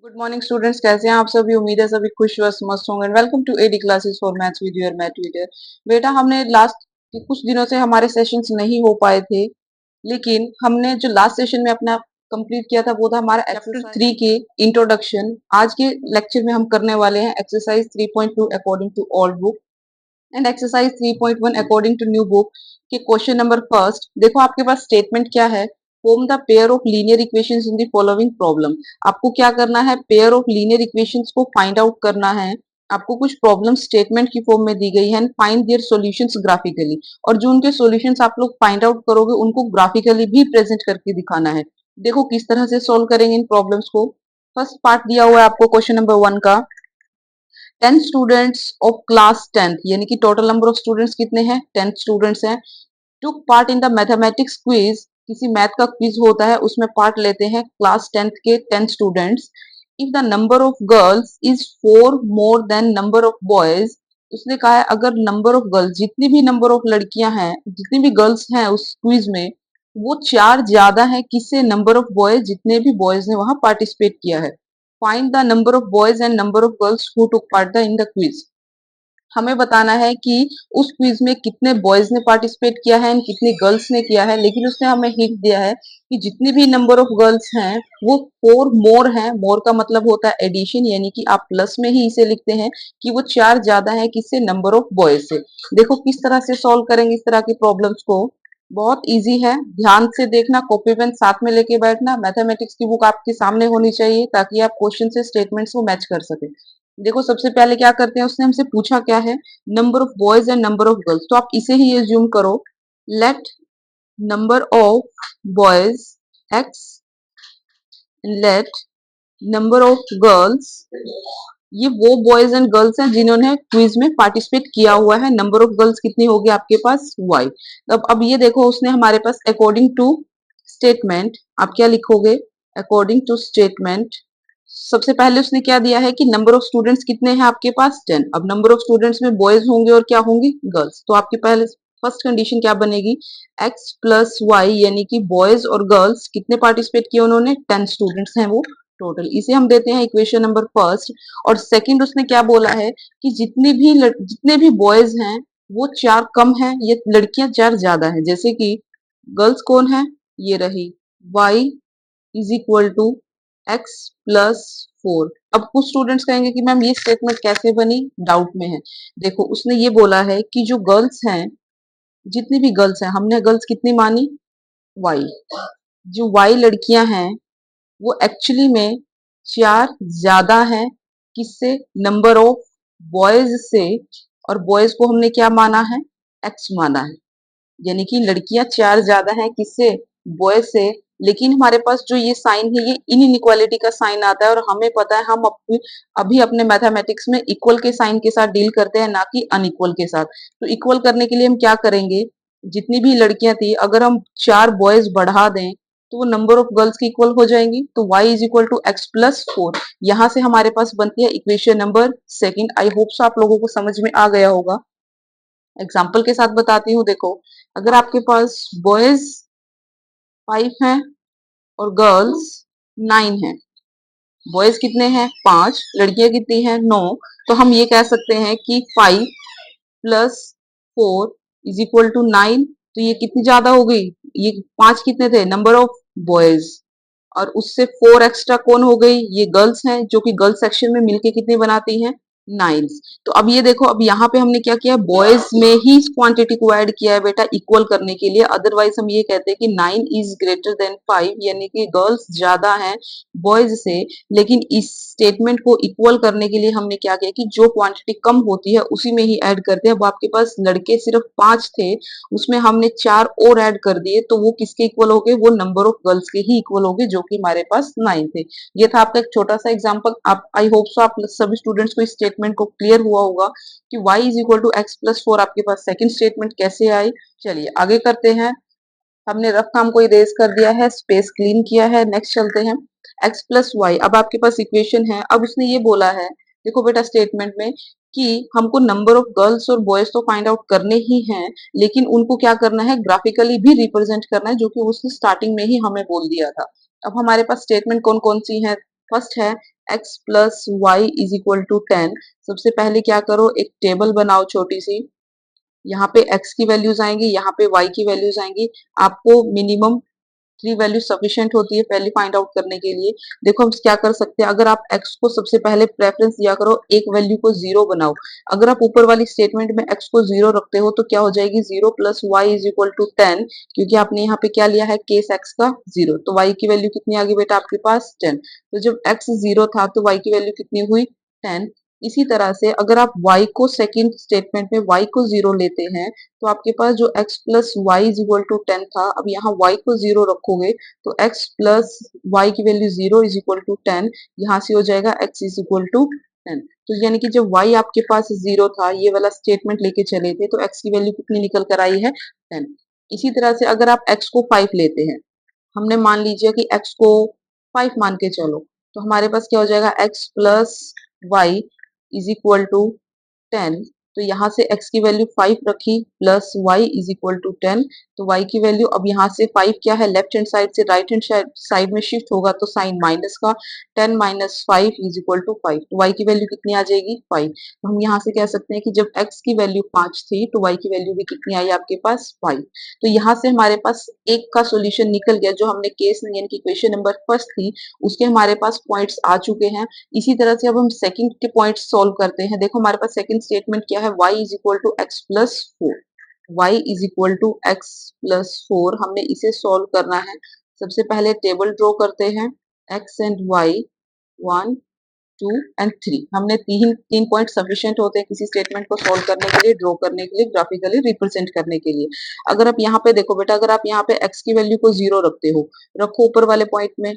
Good morning students, कैसे हैं आप सभी। उम्मीद है सभी खुश व मस्त होंगे। Welcome to AD classes for maths with your math tutor. बेटा, हमने लास्ट कुछ दिनों से हमारे सेशंस नहीं हो पाए थे, लेकिन हमने जो लास्ट सेशन में अपना कंप्लीट किया था वो था हमारा चैप्टर 3 के इंट्रोडक्शन। आज के लेक्चर में हम करने वाले हैं exercise 3.2 according to old book and exercise 3.1 according to new book के क्वेश्चन नंबर फर्स्ट। देखो आपके पास स्टेटमेंट क्या है। Form the pair of linear equations in the following problem. आपको क्या करना है, पेयर ऑफ लीनियर इक्वेशंस को फाइंड आउट करना है। आपको कुछ प्रॉब्लम स्टेटमेंट की फॉर्म में दी गई है, फाइंड देयर सॉल्यूशंस ग्राफिकली। और जो उनके सॉल्यूशंस आप लोग फाइंड आउट करोगे उनको ग्राफिकली भी प्रेजेंट करके दिखाना है। देखो किस तरह से सॉल्व करेंगे इन प्रॉब्लम्स को। फर्स्ट पार्ट दिया हुआ है आपको क्वेश्चन नंबर 1 का। 10 स्टूडेंट्स ऑफ क्लास 10th, यानी कि टोटल नंबर ऑफ स्टूडेंट्स कितने हैं, 10 स्टूडेंट्स हैं। Took part in the mathematics quiz, किसी मैथ का क्विज होता है उसमें पार्ट लेते हैं क्लास 10th के 10 students. If the number of girls is 4 more than number of boys. उसने कहा है अगर नंबर ऑफ गर्ल्स, जितनी भी नंबर ऑफ लड़कियां हैं, जितनी भी गर्ल्स हैं उस क्विज में, वो 4 ज्यादा है किससे, नंबर ऑफ बॉयज, जितने भी बॉयज ने वहां पार्टिसिपेट किया है। Find the number of boys and number of girls who took part in the quiz. हमें बताना है कि उस क्विज में कितने बॉयज ने पार्टिसिपेट किया है एंड कितनी गर्ल्स ने किया है। लेकिन उसने हमें हिंट दिया है कि जितनी भी नंबर ऑफ गर्ल्स हैं वो 4 मोर हैं। मोर का मतलब होता है एडिशन, यानी कि आप प्लस में ही इसे लिखते हैं कि वो 4 ज्यादा है किससे, नंबर ऑफ बॉयज से। देखो किस तरह से सॉल्व करेंगे इस तरह की प्रॉब्लम्स को। बहुत इजी है, ध्यान से देखना, कॉपी पेन साथ में लेके बैठना। मैथमेटिक्स की बुक आपके सामने होनी चाहिए ताकि आप क्वेश्चन से स्टेटमेंट्स को मैच कर सके। देखो सबसे पहले क्या करते हैं, उसने हमसे पूछा क्या है, number of boys and number of girls. तो आप इसे ही एज्यूम करो, let number of boys x, let number of girls, ये वो बॉयज एंड गर्ल्स हैं जिन्होंने क्विज में पार्टिसिपेट किया हुआ है। नंबर ऑफ गर्ल्स कितनी होगी आपके पास, वाई। अब ये देखो उसने हमारे पास अकॉर्डिंग टू स्टेटमेंट, आप क्या लिखोगे, अकॉर्डिंग टू स्टेटमेंट। सबसे पहले उसने क्या दिया है कि नंबर ऑफ स्टूडेंट्स कितने हैं आपके पास, 10। अब नंबर ऑफ स्टूडेंट्स में बॉयज होंगे और क्या होंगी, गर्ल्स। तो आपके पहले फर्स्ट कंडीशन क्या बनेगी, x प्लस वाई, यानी कि बॉयज और गर्ल्स कितने पार्टिसिपेट किए उन्होंने, 10 स्टूडेंट्स हैं वो टोटल। इसे हम देते हैं इक्वेशन नंबर फर्स्ट। और सेकंड उसने क्या बोला है कि जितने भी बॉयज हैं वो 4 कम हैं, ये लड़कियां 4 ज्यादा हैं। जैसे कि गर्ल्स कौन है, ये रही, y is equal to x plus 4। अब कुछ स्टूडेंट्स कहेंगे कि मैम ये स्टेटमेंट कैसे बनी, डाउट में है। देखो उसने ये बोला है कि जो गर्ल्स हैं, जितनी भी गर्ल्स हैं, हमने गर्ल्स कितनी मानी, वाई। जो वाई लड़कियां हैं वो एक्चुअली में 4 ज्यादा है किससे, नंबर ऑफ बॉयज से। और बॉयज को हमने क्या माना है, एक्स माना है। यानी कि लड़कियां 4 ज्यादा हैं किससे, बॉय से। लेकिन हमारे पास जो ये साइन है ये इनइक्वालिटी का साइन आता है, और हमें पता है हम अभी अपने मैथमेटिक्स में इक्वल के साइन के साथ डील करते हैं, ना कि अनइक्वल के साथ। तो इक्वल करने के लिए हम क्या करेंगे, जितनी भी लड़कियां थी अगर हम 4 बॉयज बढ़ा दें तो वो नंबर ऑफ गर्ल्स की इक्वल हो जाएंगी। तो y is equal to x plus 4। यहां से हमारे पास बनती है equation number second. I hope so आप लोगों को समझ में आ गया होगा। एग्जाम्पल के साथ बताती हूँ। देखो अगर आपके पास बॉयज 5 हैं और गर्ल्स 9 हैं, बॉयज कितने हैं 5, लड़कियां कितनी हैं 9। तो हम ये कह सकते हैं कि 5 प्लस 4 इज इक्वल टू 9। तो ये कितनी ज्यादा हो गई, ये 5 कितने थे, नंबर ऑफ बॉयज, और उससे 4 एक्स्ट्रा कौन हो गई, ये गर्ल्स हैं, जो कि गर्ल्स सेक्शन में मिलके कितनी बनाती हैं, 9। तो अब ये देखो, अब यहाँ पे हमने क्या किया, बॉयज में ही इस क्वांटिटी को ऐड किया है बेटा इक्वल करने के लिए। अदरवाइज हम ये कहते हैं कि 9 इज ग्रेटर देन 5, यानी कि गर्ल्स ज्यादा हैं बॉयज से। लेकिन इस स्टेटमेंट को इक्वल करने के लिए हमने क्या किया कि जो क्वांटिटी कम होती है उसी में ही ऐड करते हैं। अब आपके पास लड़के सिर्फ 5 थे, उसमें हमने 4 और ऐड कर दिए, तो वो किसके इक्वल हो गए, वो नंबर ऑफ गर्ल्स के ही इक्वल हो गए, जो कि हमारे पास 9 थे। ये था आपका एक छोटा सा एग्जांपल। आप आई होप सो आप सभी स्टूडेंट्स को इस स्टेटमेंट को क्लियर हुआ होगा कि y is equal to x plus 4 आपके पास सेकंड स्टेटमेंट कैसे आई। चलिए आगे करते हैं। हमने रफ काम को इरेज कर दिया है, स्पेस क्लीन किया है। नेक्स्ट चलते हैं, x प्लस वाई। अब आपके पास इक्वेशन है। अब उसने ये बोला है, देखो बेटा स्टेटमेंट में, कि हमको नंबर ऑफ गर्ल्स और बॉयज तो फाइंड आउट करने ही हैं, लेकिन उनको क्या करना है, ग्राफिकली भी रिप्रेजेंट करना है, जो कि उसने स्टार्टिंग में ही हमें बोल दिया था। अब हमारे पास स्टेटमेंट कौन कौन सी है, फर्स्ट है x plus y is equal to 10। सबसे पहले क्या करो, एक टेबल बनाओ छोटी सी। यहाँ पे x की वैल्यूज आएंगी, यहाँ पे y की वैल्यूज आएंगी। आपको मिनिमम 3 वैल्यू सफिशिएंट होती है पहले फाइंड आउट करने के लिए। देखो हम क्या कर सकते हैं, अगर आप x को सबसे पहले प्रेफरेंस दिया करो, एक वैल्यू को 0 बनाओ। अगर आप ऊपर वाली स्टेटमेंट में x को 0 रखते हो तो क्या हो जाएगी, 0 plus y is equal to 10, क्योंकि आपने यहाँ पे क्या लिया है, केस x का 0। तो y की वैल्यू कितनी आ गई बेटा आपके पास, 10। तो जब x 0 था तो y की वैल्यू कितनी हुई, 10। इसी तरह से अगर आप y को सेकंड स्टेटमेंट में y को 0 लेते हैं तो आपके पास जो x plus y is equal to 10 था, अब यहाँ y को 0 रखोगे तो x प्लस वाई की वैल्यू 0 इज इक्वल टू 10, यहाँ से हो जाएगा x इज इक्वल टू 10। तो यानी कि जब y आपके पास 0 था, ये वाला स्टेटमेंट लेके चले थे, तो x की वैल्यू कितनी निकल कर आई है, 10। इसी तरह से अगर आप x को 5 लेते हैं, हमने मान लीजिए कि x को 5 मान के चलो, तो हमारे पास क्या हो जाएगा, x plus y is equal to 10। तो यहाँ से x की वैल्यू 5 रखी plus y is equal to 10। तो y की वैल्यू अब यहाँ से 5 क्या है, लेफ्ट हैंड साइड से राइट हैंड साइड में शिफ्ट होगा तो साइन माइनस का, 10 माइनस 5 इज इक्वल टू 5। तो y की वैल्यू कितनी आ जाएगी, 5। तो हम यहाँ से कह सकते हैं कि जब x की वैल्यू 5 थी तो y की वैल्यू भी कितनी आई आपके पास, 5। तो यहाँ से हमारे पास एक का सोल्यूशन निकल गया, जो हमने केस यानी कि क्वेश्चन नंबर फर्स्ट थी उसके हमारे पास पॉइंट्स आ चुके हैं। इसी तरह से अब हम सेकंड के पॉइंट्स सॉल्व करते हैं। देखो हमारे पास सेकंड स्टेटमेंट क्या है, y is equal to x plus 4। y is equal to x plus 4, हमने इसे सॉल्व करना है। सबसे पहले टेबल ड्रॉ करते हैं, x एंड y, 1 2 एंड 3। हमने तीन तीन पॉइंट सफिशिएंट होते हैं किसी स्टेटमेंट को सॉल्व करने के लिए, ड्रॉ करने के लिए, ग्राफिकली रिप्रेजेंट करने के लिए। अगर आप यहाँ पे देखो बेटा, अगर आप यहाँ पे x की वैल्यू को 0 रखते हो, रखो ऊपर वाले पॉइंट में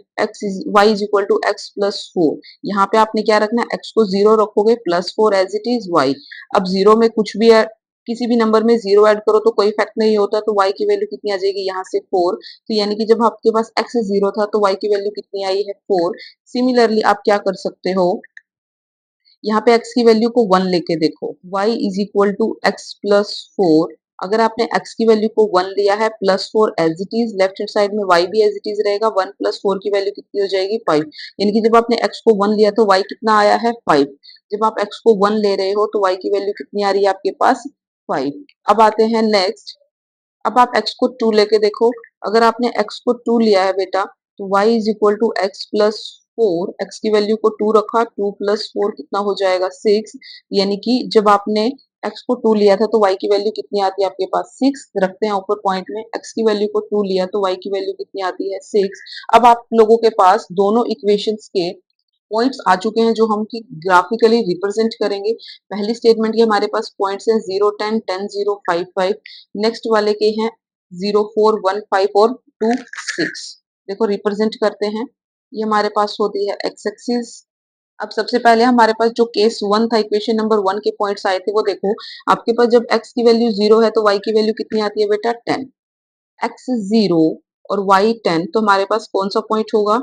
y is equal to x plus 4। यहाँ पे आपने क्या रखना है, x को 0 रखोगे plus 4 as it is y। अब 0 में कुछ भी किसी भी नंबर में 0 ऐड करो तो कोई इफेक्ट नहीं होता, तो y की वैल्यू कितनी आ जाएगी, यहाँ से 4। तो यानी कि जब आपके पास x 0 था तो y की वैल्यू कितनी आई है, 4। सिमिलरली आप क्या कर सकते हो, यहाँ पे x की वैल्यू को 1 लेके देखो, y is equal to x plus 4। अगर आपने x की वैल्यू को 1 लिया है, plus 4 as it is, left hand side में y भी एज इट इज रहेगा, 1 प्लस 4 की वैल्यू कितनी हो जाएगी, 5। यानी कि जब आपने x को 1 लिया तो y कितना आया है, 5। जब आप x को 1 ले रहे हो तो y की वैल्यू कितनी आ रही है आपके पास, 5। अब आते हैं नेक्स्ट, अब आप x को 2 लेके देखो। अगर आपने x को 2 लिया है बेटा, तो y is equal to x plus 4, x की वैल्यू को 2 रखा, 2 प्लस 4 कितना हो जाएगा, 6। यानी कि जब आपने x को 2 लिया था तो y की वैल्यू कितनी आती है आपके पास, 6। रखते हैं ऊपर पॉइंट में, x की वैल्यू को 2 लिया तो y की वैल्यू कितनी आती है, 6। अब आप लोगों के पास दोनों इक्वेशंस के पॉइंट्स आ चुके हैं जो हम की ग्राफिकली रिप्रेजेंट करेंगे। पहली स्टेटमेंट के हमारे पास पॉइंट्स हैं 0 10 10 0 5 5। नेक्स्ट वाले के हैं 0 4 1 5 और 2 6। देखो रिप्रेजेंट करते हैं, ये हमारे पास होती है एक्स एक्सिस। अब सबसे पहले हमारे पास जो केस 1 था, इक्वेशन नंबर 1 के पॉइंट्स आए थे, वो देखो आपके पास जब x की वैल्यू 0 है तो y की वैल्यू कितनी आती है बेटा, 10। x 0 और y 10, तो हमारे पास कौन सा पॉइंट होगा,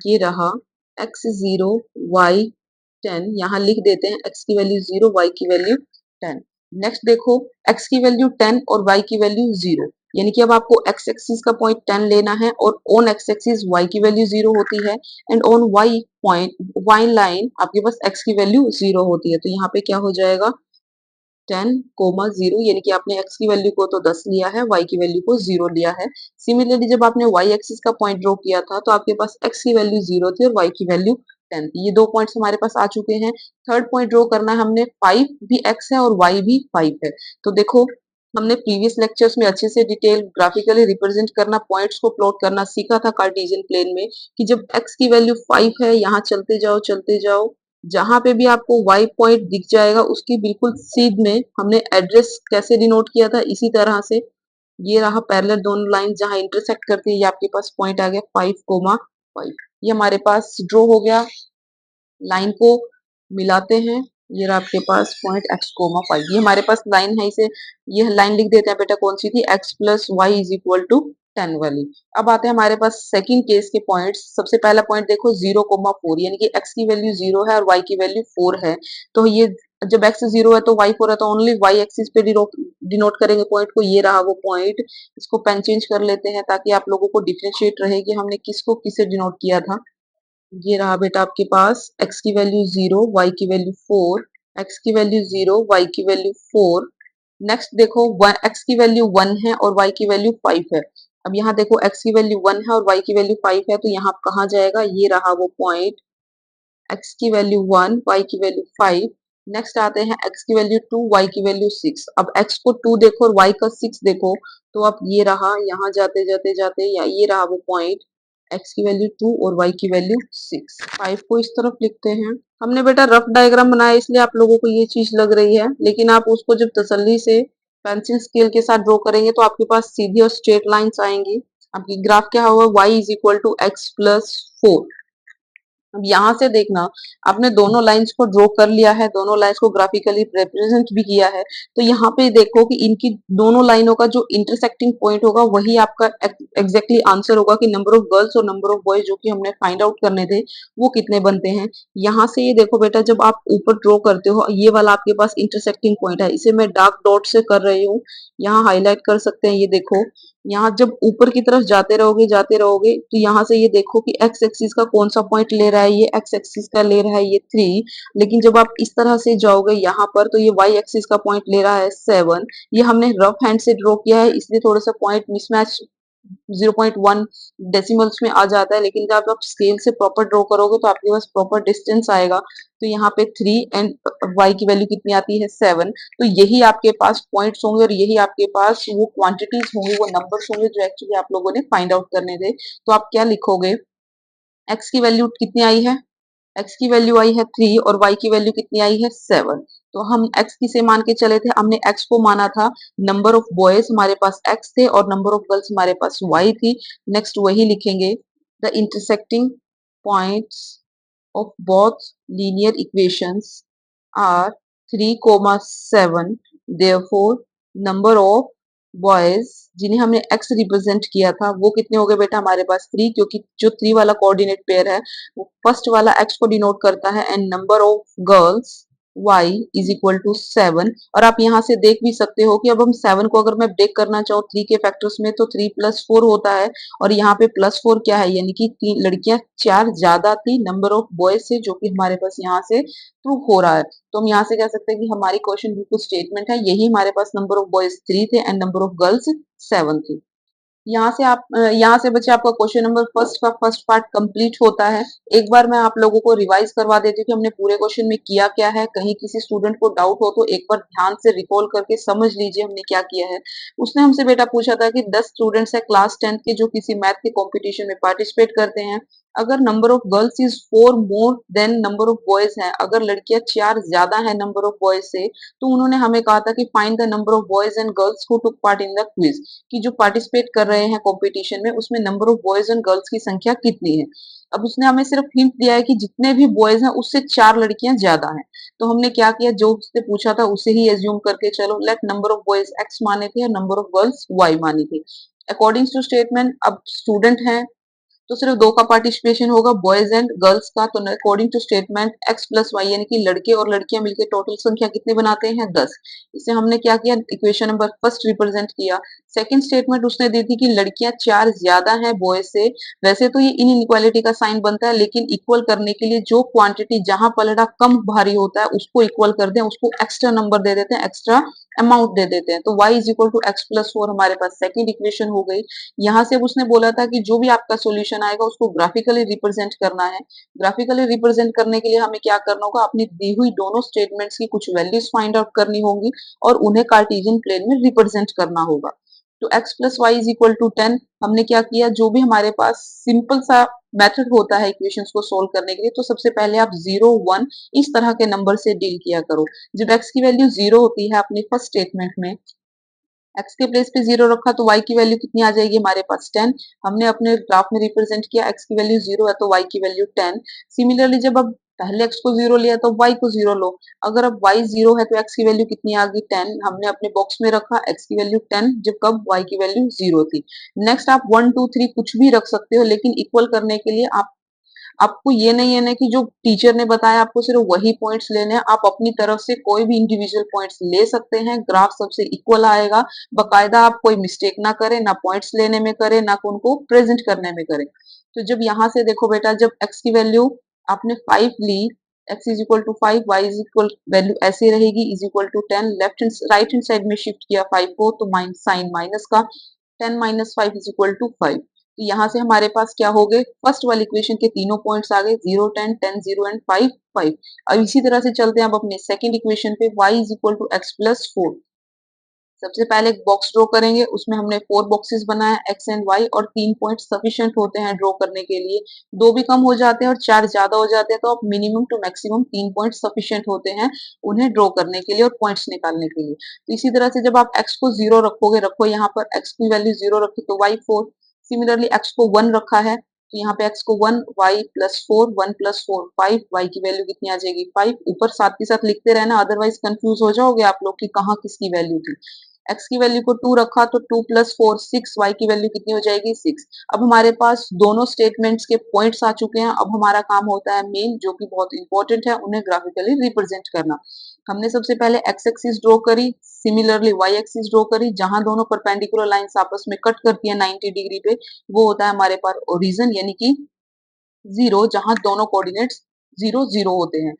ये रहा x 0 y 10। यहाँ लिख देते हैं x की वैल्यू 0, y की वैल्यू 10। नेक्स्ट देखो, x की वैल्यू 10 और y की वैल्यू 0, यानी कि अब आपको x एक्सिस का पॉइंट 10 लेना है और ऑन x एक्सिस y की वैल्यू 0 होती है, and on y point y line आपके पास x की वैल्यू 0 होती है। तो यहाँ पे क्या हो जाएगा, 10 कोमा 0, यानी कि आपने x की वैल्यू को तो 10 लिया है, y की वैल्यू को 0 लिया है। सिमिलरली जब आपने y एक्सिस का पॉइंट ड्रॉ किया था तो आपके पास x की वैल्यू 0 थी और y की वैल्यू 10 थी। ये दो पॉइंट्स हमारे पास आ चुके हैं। थर्ड पॉइंट ड्रॉ करना है हमने, 5 भी x है और y भी 5 है। तो देखो हमने प्रीवियस लेक्चर्स में अच्छे से डिटेल ग्राफिकली रिप्रेजेंट करना, पॉइंट्स को प्लॉट करना सीखा था कार्टेशियन प्लेन में, कि जब x की वैल्यू 5 है, यहाँ चलते जाओ, जहां पे भी आपको y पॉइंट दिख जाएगा उसकी बिल्कुल सीध में हमने एड्रेस कैसे डिनोट किया था, इसी तरह से ये रहा पैरेलल दोनों लाइन जहां इंटरसेक्ट करती है, ये आपके पास पॉइंट आ गया 5 कोमा 5। ये हमारे पास ड्रॉ हो गया। लाइन को मिलाते हैं, ये रहा आपके पास पॉइंट x कोमा 5। ये हमारे पास लाइन है, इसे ये लाइन लिख देते हैं बेटा, कौन सी थी, x plus y is equal to 10 वाली। अब आते हैं हमारे पास सेकंड केस के पॉइंट्स। सबसे पहला पॉइंट देखो 0 कोमा 4, यानी कि x की वैल्यू 0 है और y की वैल्यू 4 है। तो ये जब x 0 है तो y 4 है, तो ओनली y एक्सिस पे डिनोट करेंगे पॉइंट को। ये रहा वो पॉइंट, इसको पेन चेंज कर लेते हैं ताकि आप लोगों को डिफरेंशिएट रहे कि हमने किसको किससे डिनोट किया था। ये रहा बेटा आपके पास x की वैल्यू 0, y की वैल्यू 4, x की वैल्यू 0, y की वैल्यू 4। नेक्स्ट देखो x की वैल्यू 1 है और y की वैल्यू 5 है। अब यहाँ देखो x की वैल्यू 1 है और y की वैल्यू 5 है, तो यहाँ कहाँ जाएगा, ये रहा वो पॉइंट, x की वैल्यू 1, y की वैल्यू 5। नेक्स्ट आते हैं x की वैल्यू 2, y की वैल्यू 6। अब x को 2 देखो और y का 6 देखो, तो अब ये रहा, यहाँ जाते जाते जाते या ये रहा वो पॉइंट, x की वैल्यू 2 और y की वैल्यू 6। 5 को इस तरफ लिखते हैं। हमने बेटा रफ डायग्राम बनाया इसलिए आप लोगों को ये चीज लग रही है, लेकिन आप उसको जब तसल्ली से पेंसिल स्केल के साथ ड्रॉ करेंगे तो आपके पास सीधी और स्ट्रेट लाइंस आएंगी। आपकी ग्राफ क्या होगा, y is equal to x plus 4। अब यहाँ से देखना, आपने दोनों लाइंस को ड्रॉ कर लिया है, दोनों लाइंस को ग्राफिकली रिप्रेजेंट भी किया है, तो यहाँ पे देखो कि इनकी दोनों लाइनों का जो इंटरसेक्टिंग पॉइंट होगा वही आपका एग्जैक्टली आंसर होगा कि नंबर ऑफ गर्ल्स और नंबर ऑफ बॉयज जो कि हमने फाइंड आउट करने थे वो कितने बनते हैं। यहाँ से ये देखो बेटा, जब आप ऊपर ड्रॉ करते हो ये वाला आपके पास इंटरसेक्टिंग पॉइंट है, इसे मैं डार्क डॉट से कर रही हूँ, यहाँ हाईलाइट कर सकते हैं। ये देखो, यहाँ जब ऊपर की तरफ जाते रहोगे तो यहाँ से ये देखो कि एक्स एक्सिस का कौन सा पॉइंट ले रहा है, ये एक्स एक्सिस का ले रहा है ये 3। लेकिन जब आप इस तरह से जाओगे यहाँ पर तो ये वाई एक्सिस का पॉइंट ले रहा है 7। ये हमने रफ हैंड से ड्रॉ किया है इसलिए थोड़ा सा पॉइंट मिसमैच 0.1 डेसिमल्स में आ जाता है, लेकिन जब आप स्केल से प्रॉपर ड्रॉ करोगे तो आपके पास प्रॉपर डिस्टेंस आएगा। तो यहाँ पे 3 एंड y की वैल्यू कितनी आती है 7। तो यही आपके पास पॉइंट्स होंगे और यही आपके पास वो क्वांटिटीज होंगी, वो नंबर्स होंगे जो एक्चुअली आप लोगों ने फाइंड आउट करने थे। तो आप क्या लिखोगे, x की वैल्यू कितनी आई है, x की वैल्यू आई है 3 और y की वैल्यू कितनी आई है 7। तो हम x किसे मान के चले थे, हमने x को माना था नंबर ऑफ बॉयज हमारे पास x थे और नंबर ऑफ गर्ल्स हमारे पास y थी। नेक्स्ट वही लिखेंगे, the intersecting points of both linear equations are 3, 7। Therefore, number of boys जिन्हें हमने x रिप्रेजेंट किया था वो कितने हो गए बेटा हमारे पास 3, क्योंकि जो 3 वाला कोऑर्डिनेट पेयर है वो फर्स्ट वाला x को डिनोट करता है, and number of girls y is equal to 7। और आप यहाँ से देख भी सकते हो कि अब हम 7 को अगर मैं ब्रेक करना चाहूँ 3 के फैक्टर्स में तो 3 प्लस 4 होता है, और यहाँ पे +4 क्या है, यानी कि 3 लड़कियां 4 ज्यादा थी नंबर ऑफ बॉयज से, जो कि हमारे पास यहाँ से प्रूव हो रहा है। तो हम यहाँ से कह सकते हैं कि हमारी क्वेश्चन बिल्कुल स्टेटमेंट है, यही हमारे पास नंबर ऑफ बॉयज 3 थे एंड नंबर ऑफ गर्ल्स 7 थी। यहाँ से आप यहाँ से बच्चे आपका क्वेश्चन नंबर फर्स्ट का फर्स्ट पार्ट कंप्लीट होता है। एक बार मैं आप लोगों को रिवाइज करवा देती हूँ कि हमने पूरे क्वेश्चन में किया क्या है, कहीं किसी स्टूडेंट को डाउट हो तो एक बार ध्यान से रिकॉल करके समझ लीजिए हमने क्या किया है। उसने हमसे बेटा पूछा था कि 10 स्टूडेंट्स है क्लास 10 के जो किसी मैथ के कंपटीशन में पार्टिसिपेट करते हैं। अगर number of girls is 4 more than number of boys है, अगर लड़कियां 4 ज्यादा है नंबर ऑफ बॉयज से, तो उन्होंने हमें कहा था कि find the number of boys and girls who took part in the quiz, कि जो पार्टिसिपेट कर रहे हैं कंपटीशन में उसमें number of boys and girls की संख्या कितनी है। अब उसने हमें सिर्फ हिंट दिया है कि जितने भी बॉयज हैं उससे 4 लड़कियां ज्यादा हैं। तो हमने क्या किया, जो उसने पूछा था उसे ही एज्यूम करके चलो let number of boys x माने थे और नंबर ऑफ गर्ल्स वाई मानी थी। अकॉर्डिंग टू स्टेटमेंट अब स्टूडेंट है तो सिर्फ 2 का पार्टिसिपेशन होगा बॉयज एंड गर्ल्स का, तो according to statement x plus y यानी कि लड़के और लड़कियां मिलकर टोटल संख्या कितने बनाते हैं 10। इसे हमने क्या किया, इक्वेशन नंबर फर्स्ट रिप्रेजेंट किया। सेकंड स्टेटमेंट उसने दी थी कि लड़कियां 4 ज्यादा हैं बॉयज से। वैसे तो ये इनइक्वालिटी का साइन बनता है, लेकिन इक्वल करने के लिए जो क्वांटिटी जहां पलड़ा कम भारी होता है उसको इक्वल कर दें, उसको एक्स्ट्रा नंबर दे देते हैं, एक्स्ट्रा अमाउंट दे देते हैं। तो y is equal to x plus 4 हमारे पास सेकंड इक्वेशन हो गई। यहाँ से अब उसने बोला था कि जो भी आपका सॉल्यूशन आएगा उसको ग्राफिकली रिप्रेजेंट करना है। ग्राफिकली रिप्रेजेंट करने के लिए हमें क्या करना होगा, अपनी दी हुई दोनों स्टेटमेंट्स की कुछ वैल्यूज फाइंड आउट करनी होंगी और उन्हें कार्टेशियन प्लेन में रिप्रेजेंट करना होगा। तो x plus y is equal to 10 हमने क्या किया, जो भी हमारे पास सिंपल सा मेथड होता है इक्वेशंस को सोल्व करने के लिए, तो सबसे पहले आप 0 1 इस तरह के नंबर से डील किया करो। जब x की वैल्यू 0 होती है अपने फर्स्ट स्टेटमेंट में, x के प्लेस पे 0 रखा तो y की वैल्यू कितनी आ जाएगी हमारे पास 10। हमने अपने ग्राफ में रिप्रेजेंट किया, x की वैल्यू 0 है तो y की वैल्यू 10। सिमिलरली जब अब पहले x को 0 लिया तो y को 0 लो, अगर अब y 0 है तो x की वैल्यू कितनी आ गई 10। हमने अपने बॉक्स में रखा x की वैल्यू 10 जब कब y की वैल्यू 0 थी। नेक्स्ट आप 1 2 3 कुछ भी रख सकते हो, लेकिन इक्वल करने के लिए आप आपको ये नहीं है ना कि जो टीचर ने बताया आपको सिर्फ वही पॉइंट्स लेने हैं, आप अपनी तरफ से कोई भी इंडिविजुअल पॉइंट्स ले सकते हैं, ग्राफ सबसे इक्वल आएगा। बकायदा आप कोई मिस्टेक ना करें, ना पॉइंट्स लेने में करें, ना उनको प्रेजेंट करने में करें। तो जब यहाँ से देखो बेटा, जब x की वैल्यू आपने 5 ली, x is equal to 5, y is equal value ऐसे रहेगी, is equal to 10, left hand right hand side में शिफ्ट किया 5 को, तो साइन माइनस का 10 माइनस 5 इज इक्वल टू 5। तो यहाँ से हमारे पास क्या हो गए, फर्स्ट वाली इक्वेशन के तीनों पॉइंट्स आ गए, 0 10 10 0 एंड 5 5। अब इसी तरह से चलते हैं अब अपने सेकंड इक्वेशन पे, y is equal to x plus 4। सबसे पहले एक बॉक्स ड्रॉ करेंगे, उसमें हमने 4 बॉक्सेस बनाए एक्स एंड वाई, और 3 पॉइंट सफिशिएंट होते हैं ड्रॉ करने के लिए। 2 भी कम हो जाते हैं और 4 ज्यादा हो जाते हैं, तो अब minimum to maximum 3 point sufficient होते हैं उन्हें ड्रॉ करने के लिए और पॉइंट्स निकालने के लिए। तो इसी तरह से जब आप x को 0 रखोगे, रखो यहाँ पर x की वैल्यू 0 रखी तो y 4। सिमिलरली x को 1 रखा है, तो यहाँ पे x को 1, y प्लस 4, 1 प्लस 4 5, y की वैल्यू कितनी आ जाएगी 5। ऊपर साथ के साथ लिखते रहना, अदरवाइज कंफ्यूज हो जाओगे आप लोग कि कहाँ किसकी वैल्यू थी। x की वैल्यू को 2 रखा तो 2 प्लस 4 6, y की वैल्यू कितनी हो जाएगी 6। अब हमारे पास दोनों स्टेटमेंट्स के पॉइंट्स आ चुके हैं। अब हमारा काम होता है मेन, जो कि बहुत इंपॉर्टेंट है, उन्हें ग्राफिकली रिप्रेजेंट करना। हमने सबसे पहले x एक्सिस ड्रॉ करी, सिमिलरली y एक्सिस ड्रॉ करी, जहां दोनों परपेंडिकुलर लाइंस आपस में कट करती है 90 डिग्री पे, वो होता है हमारे पास ओरिजिन, यानी कि 0, जहां दोनों कोऑर्डिनेट्स 0 0 होते हैं।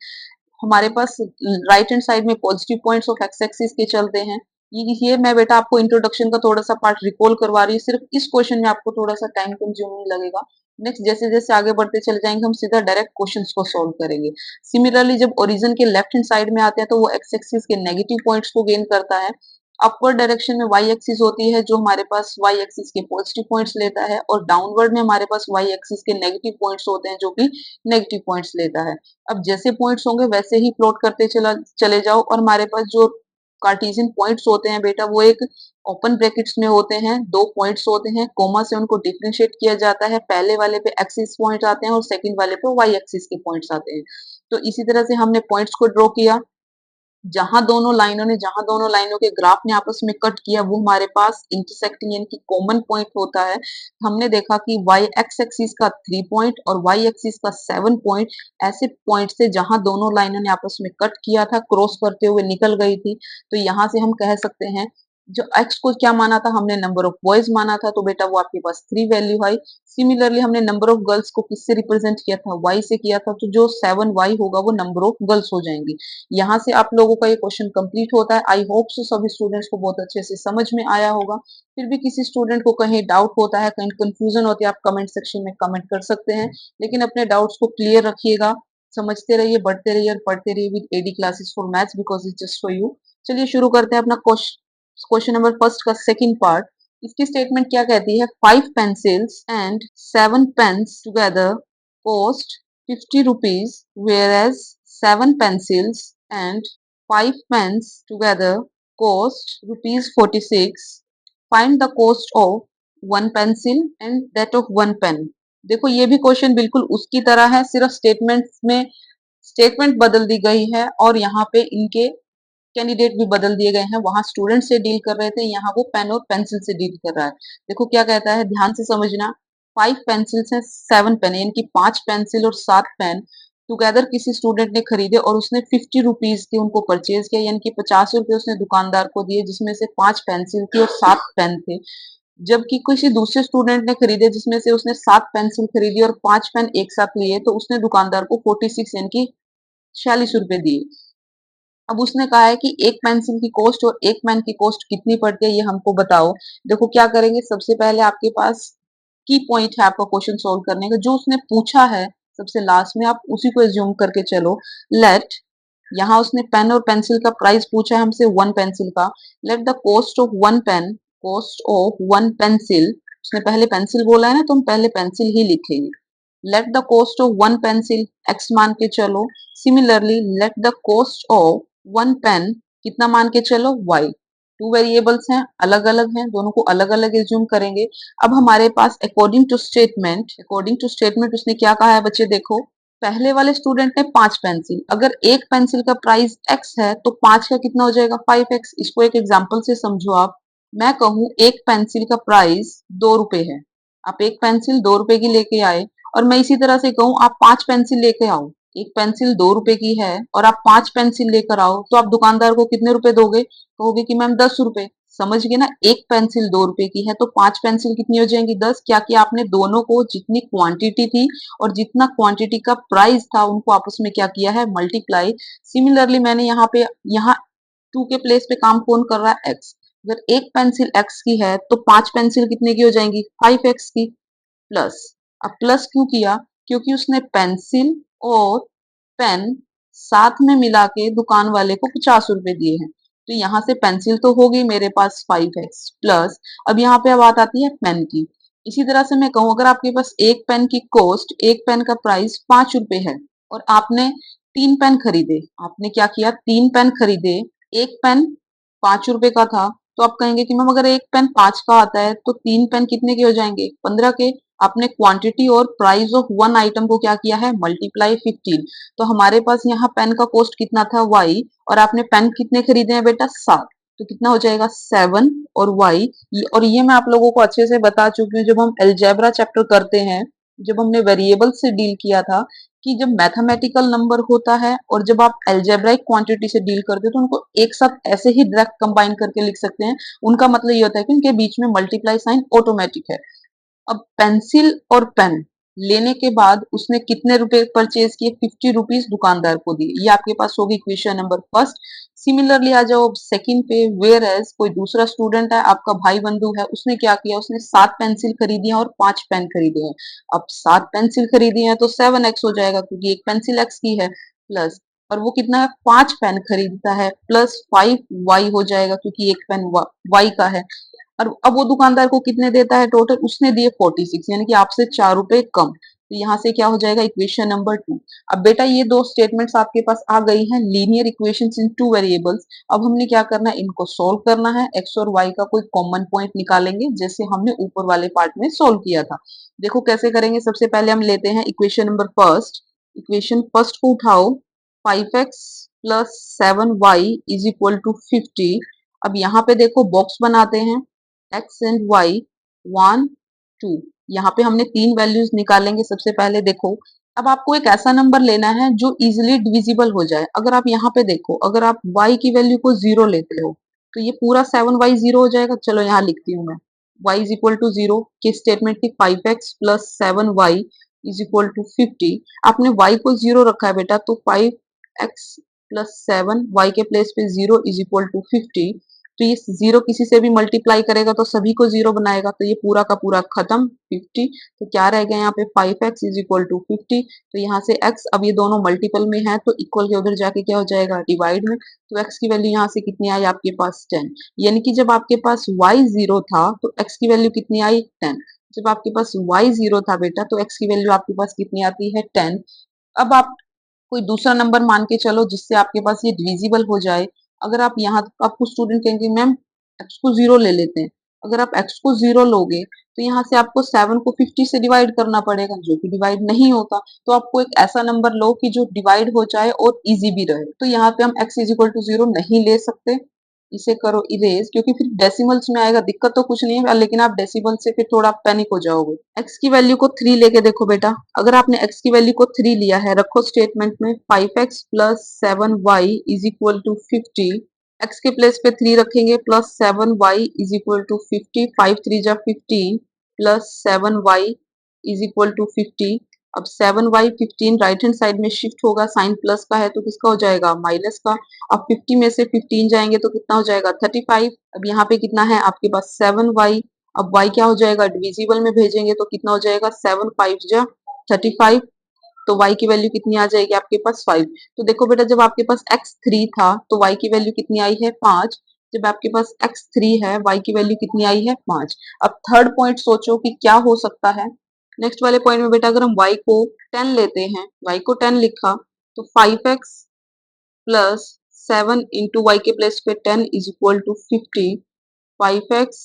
हमारे पास राइट हैंड साइड में positive points of x axis के चलते हैं। ये मैं बेटा आपको इंट्रोडक्शन का थोड़ा सा पार्ट रिकॉल करवा रही हूँ, सिर्फ इस क्वेश्चन में आपको थोड़ा सा टाइम कंज्यूमिंग लगेगा। नेक्स्ट जैसे जैसे आगे बढ़ते चले जाएंगे, हम सीधा डायरेक्ट क्वेश्चंस को सॉल्व करेंगे। सिमिलरली जब ओरिजिन के लेफ्ट हैंड साइड में आते हैं, तो वो एक्स एक्सिस के नेगेटिव पॉइंट्स को गेन करता है। अपवर्ड डायरेक्शन में वाई एक्सिस होती है, जो हमारे पास वाई एक्सिस के पॉजिटिव पॉइंट्स लेता है, और डाउनवर्ड में हमारे पास वाई एक्सिस के नेगेटिव पॉइंट्स होते हैं, जो कि नेगेटिव पॉइंट्स लेता है। अब जैसे पॉइंट्स होंगे वैसे ही प्लॉट करते चले जाओ, और हमारे पास जो कार्टेशियन पॉइंट्स होते हैं बेटा, वो एक ओपन ब्रैकेट्स में होते हैं, 2 पॉइंट्स होते हैं, कोमा से उनको डिफरेंशिएट किया जाता है। पहले वाले पे एक्सिस पॉइंट आते हैं और सेकंड वाले पे वाई एक्सिस के पॉइंट्स आते हैं। तो इसी तरह से हमने पॉइंट्स को ड्रॉ किया, जहां दोनों लाइनों के ग्राफ ने आपस में कट किया, वो हमारे पास इंटरसेक्टिंग यानी कि कॉमन पॉइंट होता है। हमने देखा कि वाई एक्स एक्सिस का 3 पॉइंट और वाई एक्सिस का 7 पॉइंट ऐसे पॉइंट से जहां दोनों लाइनों ने आपस में कट किया था, क्रॉस करते हुए निकल गई थी। तो यहाँ से हम कह सकते हैं, जो एक्स को क्या माना था हमने, नंबर ऑफ बॉयज माना था, तो बेटा वो आपके पास 3 वैल्यू आई। सिमिलरली हमने नंबर ऑफ गर्ल्स को किससे रिप्रेजेंट किया था, वाई से किया था, तो जो 7 वाई होगा वो नंबर ऑफ गर्ल्स हो जाएंगी। यहाँ से आप लोगों का ये क्वेश्चन कंप्लीट होता है। आई होप सो सभी स्टूडेंट्स को बहुत अच्छे से समझ में आया होगा। फिर भी किसी स्टूडेंट को कहीं डाउट होता है, कहीं कंफ्यूजन होती है, आप कमेंट सेक्शन में कमेंट कर सकते हैं। लेकिन अपने डाउट्स को क्लियर रखिएगा, समझते रहिए, बढ़ते रहिए और पढ़ते रहिए with AD classes for maths, because it's just for you. चलिए शुरू करते हैं अपना क्वेश्चन नंबर फर्स्ट का सेकंड पार्ट। इसकी स्टेटमेंट क्या कहती है, 5 pencils and 7 pens together cost 50 rupees, whereas 7 pencils and 5 pens together cost rupees 46. Find the cost of one pencil and that of one pen. देखो ये भी क्वेश्चन बिल्कुल उसकी तरह है, सिर्फ स्टेटमेंट बदल दी गई है, और यहाँ पे इनके कैंडिडेट भी बदल दिए गए हैं। वहां स्टूडेंट से डील कर रहे थे, यहाँ वो पेन और पेंसिल से डील कर रहा है। देखो क्या कहता है, ध्यान से समझना। 5 पेंसिल्स हैं, 7 पेन, यानी कि 5 पेंसिल और 7 पेन टुगेदर किसी स्टूडेंट ने खरीदे और उसने 50 रुपीज के उनको परचेज किया, यानी कि 50 रुपए उसने दुकानदार को दिए, जिसमें से 5 पेंसिल थी और 7 पेन थे। जबकि किसी दूसरे स्टूडेंट ने खरीदे, जिसमें से उसने 7 पेंसिल खरीदी और 5 पेन एक साथ लिए, तो उसने दुकानदार को 46 यानी कि 46 रुपए दिए। अब उसने कहा है कि एक पेंसिल की कॉस्ट और एक पेन की कॉस्ट कितनी पड़ती है, ये हमको बताओ। देखो क्या करेंगे, सबसे पहले आपके पास की पॉइंट है आपका क्वेश्चन सॉल्व करने का, जो उसने पूछा है सबसे लास्ट में, आप उसी को एज्यूम करके चलो। लेट, यहाँ उसने पेन और पेंसिल का प्राइस पूछा है हमसे, 1 पेंसिल का। Let the cost of 1 pen, cost of 1 pencil, उसने पहले पेंसिल बोला है ना, तो हम पहले पेंसिल ही लिखेंगे। Let the cost of 1 pencil x मान के चलो। Similarly let the cost of 1 pen कितना मान के चलो, y। 2 वेरिएबल्स हैं, अलग अलग हैं, दोनों को अलग अलग एज्यूम करेंगे। अब हमारे पास अकॉर्डिंग टू स्टेटमेंट उसने क्या कहा है बच्चे, देखो पहले वाले स्टूडेंट ने 5 पेंसिल, अगर एक पेंसिल का प्राइस x है तो 5 का कितना हो जाएगा 5x। इसको एक एग्जांपल से समझो आप। मैं कहूं एक पेंसिल का प्राइस 2 रुपए है, आप एक पेंसिल 2 रुपए की लेके आए, और मैं इसी तरह से कहूँ आप 5 पेंसिल लेके आओ, एक पेंसिल 2 रुपए की है और आप 5 पेंसिल लेकर आओ, तो आप दुकानदार को कितने रुपए दोगे? कहोगे कि मैम 10 रुपए। समझ गए ना, एक पेंसिल 2 रुपए की है तो 5 पेंसिल कितनी हो जाएंगी? 10। क्या किया आपने? दोनों को जितनी क्वांटिटी थी और जितना क्वांटिटी का प्राइस था उनको आपस में क्या किया है? मल्टीप्लाई। सिमिलरली मैंने यहाँ 2 के प्लेस पे काम कौन कर रहा है? x। अगर एक पेंसिल x की है तो 5 पेंसिल कितने की हो जाएंगी? 5x की। प्लस, अब प्लस क्यों किया? क्योंकि उसने पेंसिल और पेन साथ में मिला के दुकान वाले को 50 रुपए दिए हैं, तो यहाँ से पेंसिल तो हो गई मेरे पास 5x प्लस। अब यहाँ पे अब बात आती है पेन की। इसी तरह से मैं कहूँ अगर आपके पास एक पेन की कॉस्ट, एक पेन का प्राइस 5 रुपए है और आपने 3 पेन खरीदे, आपने क्या किया? 3 पेन खरीदे, एक पेन 5 रुपए का था, तो आप कहेंगे कि मैम अगर एक पेन 5 का आता है तो 3 पेन कितने के हो जाएंगे? 15 के। आपने क्वांटिटी और प्राइस ऑफ वन आइटम को क्या किया है? मल्टीप्लाई 15। तो हमारे पास यहाँ पेन का कॉस्ट कितना था? y, और आपने पेन कितने खरीदे हैं बेटा? 7। तो कितना हो जाएगा? 7 और y। और ये मैं आप लोगों को अच्छे से बता चुकी हूँ जब हम अलजेब्रा चैप्टर करते हैं, जब हमने वेरिएबल से डील किया था, कि जब मैथमेटिकल नंबर होता है और जब आप अलजेब्राइक क्वांटिटी से डील करते हो तो उनको एक साथ ऐसे ही डायरेक्ट कंबाइन करके लिख सकते हैं। उनका मतलब ये होता है कि उनके बीच में मल्टीप्लाई साइन ऑटोमेटिक है। अब पेंसिल और पेन लेने के बाद उसने कितने रुपए परचेज किए? 50 रुपीज दुकानदार को दिए। ये आपके पास होगी इक्वेशन नंबर फर्स्ट। सिमिलरली आ जाओ सेकंड पे, वेयर एज कोई दूसरा स्टूडेंट है, आपका भाई बंधु है, उसने क्या किया? उसने 7 पेंसिल खरीदी है और 5 पेन खरीदे हैं। अब 7 पेंसिल खरीदी है तो 7x हो जाएगा क्योंकि एक पेंसिल x की है, प्लस, और वो कितना है? 5 पेन खरीदता है, प्लस 5y हो जाएगा क्योंकि एक पेन y का है। और अब वो दुकानदार को कितने देता है टोटल? उसने दिए 46, यानी कि आपसे 4 रुपए कम। तो यहाँ से क्या हो जाएगा? Equation number 2। अब बेटा ये दो स्टेटमेंट्स आपके पास आ गई हैं, लीनियर इक्वेशंस इन टू वेरिएबल्स। अब हमने क्या करना है? इनको सोल्व करना है। एक्स और वाई का कोई कॉमन पॉइंट निकालेंगे जैसे हमने ऊपर वाले पार्ट में सोल्व किया था। देखो कैसे करेंगे। सबसे पहले हम लेते हैं equation number first. Equation first को उठाओ, 5x plus 7y is equal to 50। अब यहाँ पे देखो बॉक्स बनाते हैं, x एंड y, 1 2। यहाँ पे हमने 3 वैल्यूज निकालेंगे। सबसे पहले देखो, अब आपको एक ऐसा नंबर लेना है जो इजिली डिविजिबल हो जाए। अगर आप यहाँ पे देखो, अगर आप y की वैल्यू को 0 लेते हो तो ये पूरा 7y 0 हो जाएगा। चलो यहाँ लिखती हूँ मैं, y इज इक्वल टू 0 की स्टेटमेंट थी 5x plus 7y is equal to 50। आपने y को 0 रखा है बेटा, तो 5x प्लस 7y के प्लेस पे 0 इज इक्वल टू 50। तो ये जीरो किसी से भी मल्टीप्लाई करेगा तो सभी को जीरो बनाएगा, तो ये पूरा का पूरा खत्म 50। तो क्या रह गया यहाँ पे? 5x is equal to 50। तो यहाँ से x, अब ये दोनों मल्टीपल में है तो इक्वल के उधर जाके क्या हो जाएगा? डिवाइड में। तो x की वैल्यू यहाँ से कितनी आई आपके पास? 10। यानी कि जब आपके पास y 0 था तो x की वैल्यू कितनी आई? 10। जब आपके पास y 0 था बेटा तो x की वैल्यू आपके पास कितनी आती है? 10। अब आप कोई दूसरा नंबर मान के चलो जिससे आपके पास ये डिविजिबल हो जाए। अगर आप यहाँ, आपको स्टूडेंट कहेंगे मैम x को 0 ले लेते हैं। अगर आप x को 0 लोगे तो यहाँ से आपको 7 को 50 से डिवाइड करना पड़ेगा, जो कि डिवाइड नहीं होता। तो आपको एक ऐसा नंबर लो कि जो डिवाइड हो जाए और इजी भी रहे। तो यहाँ पे हम x इज इक्वल टू 0 नहीं ले सकते, इसे करो इरेज, क्योंकि फिर डेसिमल्स में आएगा। दिक्कत तो कुछ नहीं है, लेकिन आप डेसिमल से फिर थोड़ा पैनिक हो जाओगे। x की वैल्यू को 3 लेके देखो बेटा। अगर आपने x की वैल्यू को 3 लिया है, रखो स्टेटमेंट में 5x plus 7y is equal to 50। x के प्लेस पे 3 रखेंगे, plus 7y is equal to 50। 5 3 जा 15 plus 7y is equal to 50। अब 7y 15 राइट हैंड साइड में शिफ्ट होगा, साइन प्लस का है तो किसका हो जाएगा? माइनस का। अब 50 में से 15 जाएंगे तो कितना हो जाएगा? 35। अब यहाँ पे कितना है आपके पास? 7y। अब y क्या हो जाएगा? डिविजिबल में भेजेंगे तो कितना हो जाएगा? 7 5 जा 35। तो y की वैल्यू कितनी आ जाएगी आपके पास? 5। तो देखो बेटा, जब आपके पास x3 था तो y की वैल्यू कितनी आई है? 5। जब आपके पास x3 है, y की वैल्यू कितनी आई है? 5। अब थर्ड पॉइंट सोचो कि क्या हो सकता है। नेक्स्ट वाले पॉइंट में बेटा, अगर हम y को 10 लेते हैं, y को 10 लिखा तो 5x प्लस 7 इंटू वाई के प्लेस पे 10 is equal to 50। 5x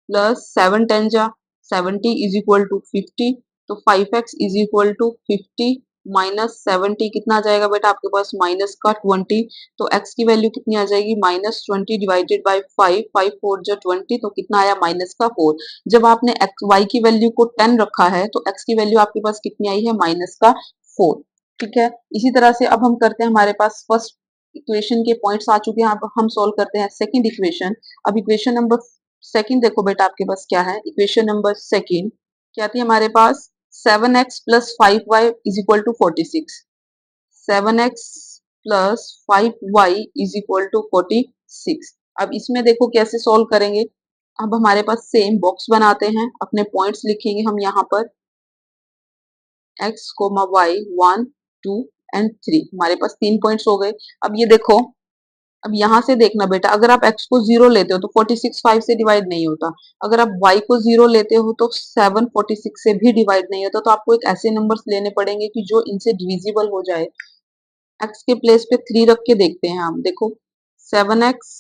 plus 7 10 जा 70 इज इक्वल टू 50। तो 5x इज इक्वल टू 50 -70 कितना आ जाएगा बेटा आपके पास माइनस का 20, तो x की वैल्यू कितनी आ जाएगी -20 डिवाइडेड बाय 5, 5 4 जो 20, तो कितना आया माइनस का 4। जब आपने x y की वैल्यू को 10 रखा है तो x की वैल्यू आपके पास कितनी आई है माइनस का 4। ठीक है, इसी तरह से अब हम करते हैं, हमारे पास फर्स्ट इक्वेशन के पॉइंट्स आ चुके हैं, अब हम सॉल्व करते हैं सेकंड इक्वेशन। अब इक्वेशन नंबर सेकंड देखो बेटा आपके पास क्या है, इक्वेशन नंबर सेकंड क्या थी हमारे पास, 7x plus 5y is equal to 46। 7x plus 5y is equal to 46। अब इसमें देखो कैसे सॉल्व करेंगे। अब हमारे पास सेम बॉक्स बनाते हैं, अपने पॉइंट्स लिखेंगे हम यहाँ पर x, y 1 2 एंड 3। हमारे पास 3 पॉइंट्स हो गए। अब ये देखो, अब यहाँ से देखना बेटा, अगर आप x को 0 लेते हो तो 46 5 से डिवाइड नहीं होता। अगर आप y को 0 लेते हो तो 7 46 से भी डिवाइड नहीं होता। तो आपको एक ऐसे नंबर्स लेने पड़ेंगे कि जो इनसे डिविजिबल हो जाए। x के प्लेस पे 3 रख के देखते हैं हम। देखो 7x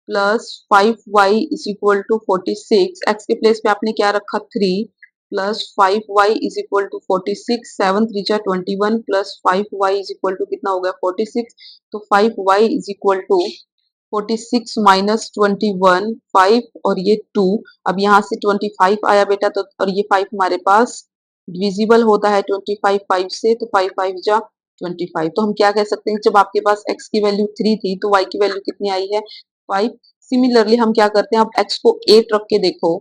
plus 5y is equal to 46। x के प्लेस पे आपने क्या रखा 3 plus 5y is equal to 46। 7 3 जा 21 plus 5y is equal to कितना हो गया 46। तो 5y is equal to 46 minus 21 5 और ये 2। अब यहाँ से 25 आया बेटा, तो और ये 5 हमारे पास डिविजिबल होता है 25 5 से, तो 5 5 जा 25। तो हम क्या कह सकते हैं, जब आपके पास x की वैल्यू 3 थी तो y की वैल्यू कितनी आई है 5। सिमिलरली हम क्या करते हैं, अब x को 8 रख के देखो।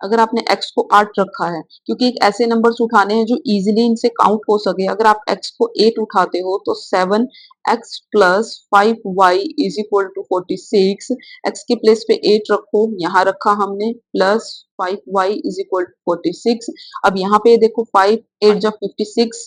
अगर आपने x को 8 रखा है, क्योंकि एक ऐसे नंबर्स उठाने हैं जो इजीली इनसे काउंट हो सके। अगर आप x को 8 उठाते हो तो 7x plus 5y is equal to 46। x के प्लेस पे 8 रखो, यहाँ रखा हमने, plus 5y is equal to 46। अब यहाँ पे देखो 5 8 जा 56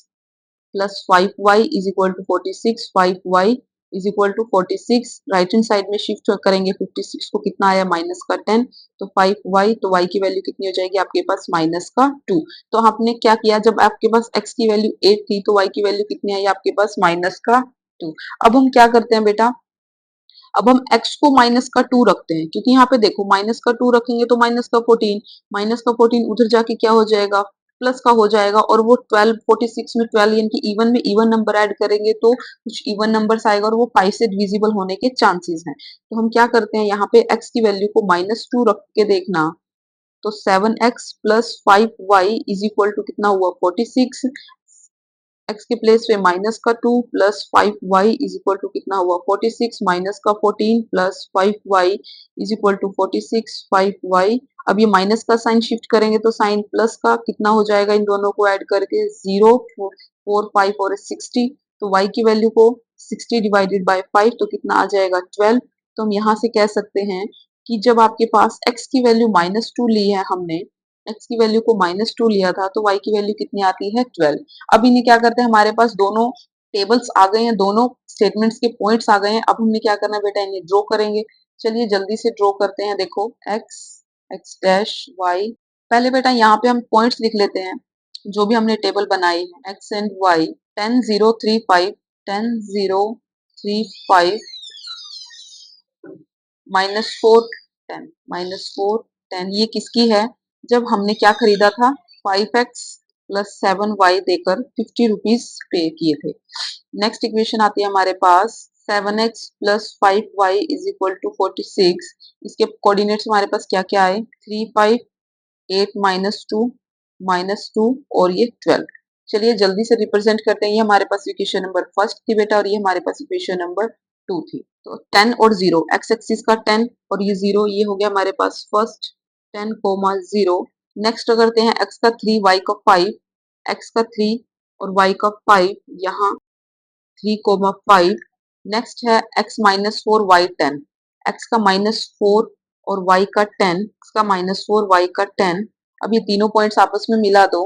plus 5y is equal to 46। 5y is equal to 46, right hand side में शिफ्ट करेंगे 56 को, कितना आया माइनस का 10। तो 5y, तो y की वैल्यू कितनी हो जाएगी आपके पास माइनस का 2। तो आपने क्या किया, जब आपके पास x की वैल्यू 8 थी तो y की वैल्यू कितनी आई आपके पास माइनस का 2। अब हम क्या करते हैं बेटा, अब हम x को माइनस का 2 रखते हैं, क्योंकि यहाँ पे देखो माइनस का 2 रखेंगे तो माइनस का 14, माइनस का 14 उधर जाके क्या हो जाएगा प्लस का हो जाएगा। और वो 12 46 में 12 यानी कि इवन में इवन नंबर ऐड करेंगे तो कुछ इवन नंबर्स आएगा और वो 5 से डिविजिबल होने के चांसेस हैं। तो हम क्या करते हैं, यहाँ पे x की वैल्यू को -2 रख के देखना। तो 7x plus 5y is equal to कितना हुआ 46। x के प्लेस पे माइनस का 2 plus 5y is equal to कितना हुआ 46 माइनस का 14 plus 5y is equal to 46 5y। अब ये माइनस का साइन शिफ्ट करेंगे तो साइन प्लस का कितना हो जाएगा, इन दोनों को ऐड करके 0 4 5 और 60। तो y की वैल्यू को 60 डिवाइडेड बाय 5 तो कितना आ जाएगा 12। तो हम यहाँ से कह सकते हैं कि जब आपके पास x की वैल्यू -2 ली है हमने, x की वैल्यू को -2 लिया था तो y की वैल्यू कितनी आती है 12। अब इन्हें क्या करते हैं, हमारे पास दोनों टेबल्स आ गए हैं, दोनों स्टेटमेंट्स के पॉइंट्स आ गए हैं। अब हमने क्या करना है बेटा, इन्हें ड्रॉ करेंगे। चलिए जल्दी से ड्रॉ करते हैं। देखो x x डैश y, पहले बेटा यहाँ पे हम पॉइंट्स लिख लेते हैं जो भी हमने टेबल बनाई है। x एंड y 10 0 3 5 10 0 3 5 -4 10 -4 10, ये किसकी है, जब हमने क्या खरीदा था 5x प्लस 7y देकर 50 रुपीज पे किए थे। नेक्स्ट इक्वेशन आती है हमारे पास 7x plus 5y is equal to 46। इसके कोऑर्डिनेट्स हमारे पास क्या क्या आए 3 5 8 -2 और ये 12। चलिए जल्दी से रिप्रेजेंट करते हैं। ये हमारे पास इक्वेशन नंबर फर्स्ट थी बेटा और ये हमारे पास इक्वेशन नंबर 2 थी। तो 10 और 0, एक्स एक्सिस का 10 और ये 0, ये हो गया हमारे पास फर्स्ट 10 कोमा 0। नेक्स्ट करते हैं x का 3 y का 5, x का 3 और y का 5 यहाँ 3,5। नेक्स्ट है x -4 y 10, x का -4 और y का 10, x का -4 y का 10। अब ये तीनों पॉइंट्स आपस में मिला दो,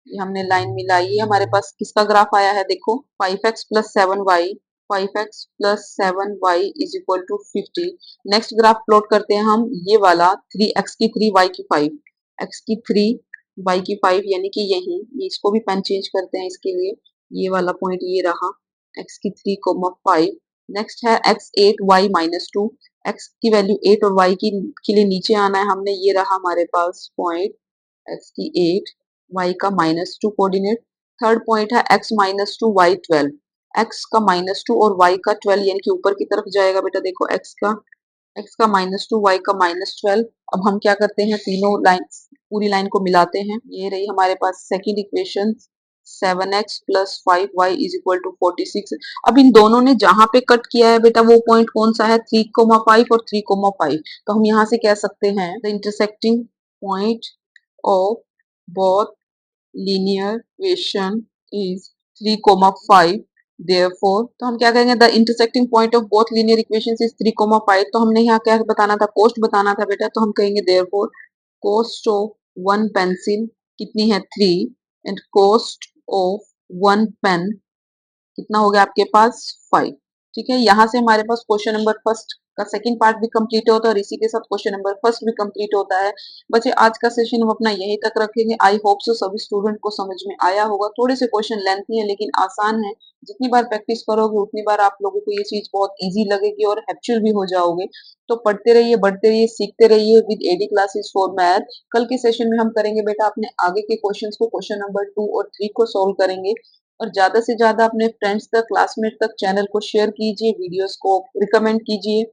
ये हमने लाइन मिलाई। ये हमारे पास किसका ग्राफ आया है, देखो 5x plus 7y 5x plus 7y is equal to 50। Next graph plot करते हैं हम, ये वाला 3x की 3 y की 5, x की 3 y की 5 यानी कि यही, इसको भी पेन चेंज करते हैं इसके लिए। ये वाला पॉइंट ये रहा x की 3,5। नेक्स्ट है x 8 y -2, x की वैल्यू 8 और y की के लिए नीचे आना है हमने, ये रहा हमारे पास पॉइंट x की 8 y का -2 कोऑर्डिनेट। थर्ड पॉइंट है x minus two y 12, x का माइनस टू और y का 12 यानी कि ऊपर की तरफ जाएगा बेटा। देखो x का माइनस टू, y का माइनस 12। अब हम क्या करते हैं, तीनों लाइन पूरी लाइन को मिलाते हैं। ये रही हमारे पास second equation, 7x plus 5y is equal to 46। अब इन दोनों ने जहां पे कट किया है बेटा वो पॉइंट कौन सा है, 3,5 और 3,5। तो हम यहाँ से कह सकते हैं the intersecting point of both linear equation is 3,5, therefore तो हम क्या करेंगे, the intersecting point of both linear equations is 3,5। तो हमने यहाँ क्या बताना था, कोस्ट बताना था बेटा। तो हम कहेंगे therefore cost of one pencil कितनी है 3 and cost of one pen कितना हो गया आपके पास 5। ठीक है, यहाँ से हमारे पास क्वेश्चन नंबर फर्स्ट का सेकंड पार्ट भी कंप्लीट होता है और इसी के साथ क्वेश्चन नंबर फर्स्ट भी कंप्लीट होता है। बच्चे आज का सेशन हम अपना यहीं तक रखेंगे। आई होप सो सभी स्टूडेंट को समझ में आया होगा। थोड़े से क्वेश्चन लेंथी है लेकिन आसान है। जितनी बार प्रैक्टिस करोगे उतनी बार आप लोगों को ये चीज बहुत ईजी लगेगी और हैप्चुअल भी हो जाओगे। तो पढ़ते रहिए, बढ़ते रहिए, सीखते रहिए with AD classes for math. कल के सेशन में हम करेंगे बेटा अपने आगे के क्वेश्चंस को, क्वेश्चन नंबर 2 और 3 को सोल्व करेंगे। और ज्यादा से ज्यादा अपने फ्रेंड्स तक, क्लासमेट तक चैनल को शेयर कीजिए, वीडियोस को रिकमेंड कीजिए,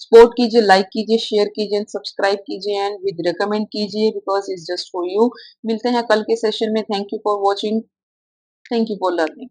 सपोर्ट कीजिए, लाइक कीजिए, शेयर कीजिए एंड सब्सक्राइब कीजिए एंड विद रिकमेंड कीजिए because it's just for you. मिलते हैं कल के सेशन में। Thank you for watching, thank you for learning.